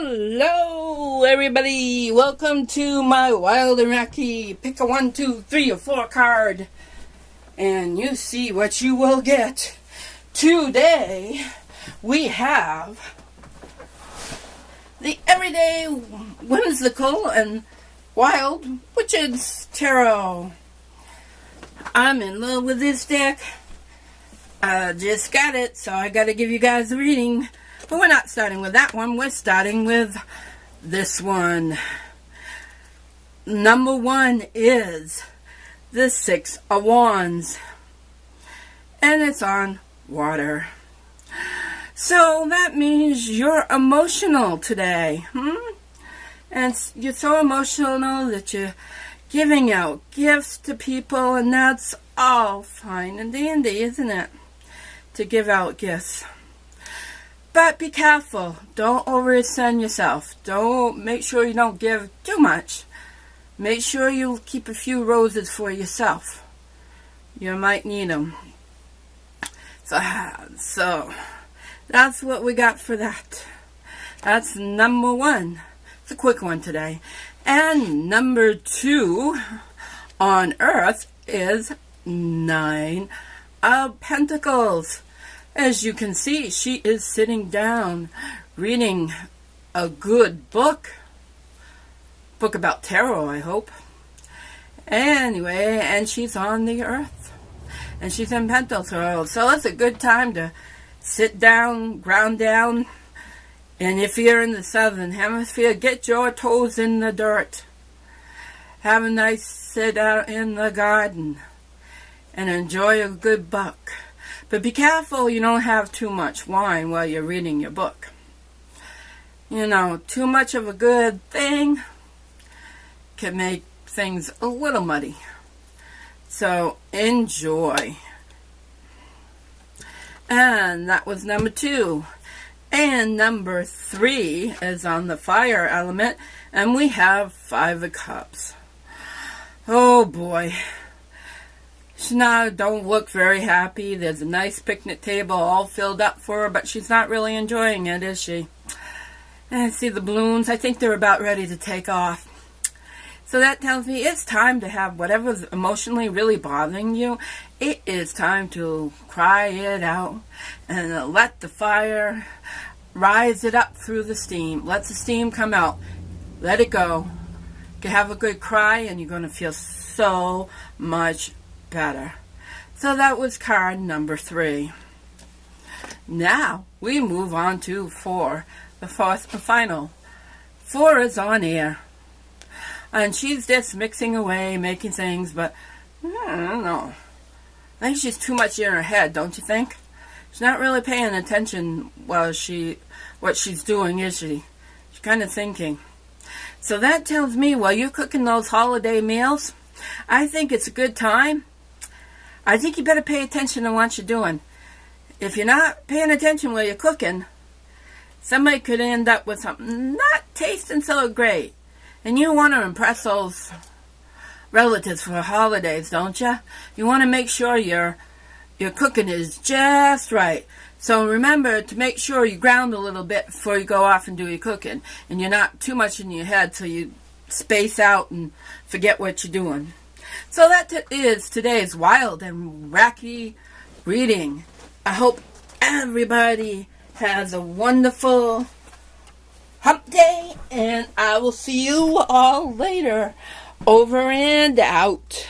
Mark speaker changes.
Speaker 1: Hello everybody, welcome to my Wild and Wacky pick a 1, 2, 3 or 4 card and you see what you will get. Today we have the everyday whimsical and wild witches tarot. I'm in love with this deck. I just got it, so I gotta give you guys a reading. But we're not starting with that one. We're starting with this one. Number 1 is the 6 of Wands. And it's on water. So that means you're emotional today. And you're so emotional that you're giving out gifts to people. And that's all fine and dandy, isn't it? To give out gifts. But be careful. Don't overextend yourself. Make sure you don't give too much. Make sure you keep a few roses for yourself. You might need them. So that's what we got for that. That's number 1. It's a quick one today. And number 2 on Earth is 9 of Pentacles. As you can see, she is sitting down reading a good book. Book about tarot, I hope. Anyway, and she's on the Earth. And she's in Pentacles. So it's a good time to sit down, ground down. And if you're in the Southern Hemisphere, get your toes in the dirt. Have a nice sit out in the garden. And enjoy a good book. But be careful you don't have too much wine while you're reading your book. You know, too much of a good thing can make things a little muddy. So enjoy. And that was number 2. And number 3 is on the fire element. And we have 5 of Cups. Oh boy. She now don't look very happy. There's a nice picnic table all filled up for her, but she's not really enjoying it, is she? And I see the balloons. I think they're about ready to take off. So that tells me it's time to have whatever's emotionally really bothering you. It is time to cry it out and let the fire rise it up through the steam. Let the steam come out. Let it go. You can have a good cry and you're going to feel so much better. So that was card number 3. Now we move on to 4, the fourth and final. 4 is on air, and she's just mixing away, making things, but I don't know. I think she's too much in her head, don't you think? She's not really paying attention while what she's doing, is she? She's kind of thinking. So that tells me while you're cooking those holiday meals, I think it's a good time. I think you better pay attention to what you're doing. If you're not paying attention while you're cooking, somebody could end up with something not tasting so great. And you want to impress those relatives for the holidays, don't you? You want to make sure your cooking is just right. So remember to make sure you ground a little bit before you go off and do your cooking. And you're not too much in your head so you space out and forget what you're doing. So that is today's wild and wacky reading. I hope everybody has a wonderful hump day, and I will see you all later. Over and out.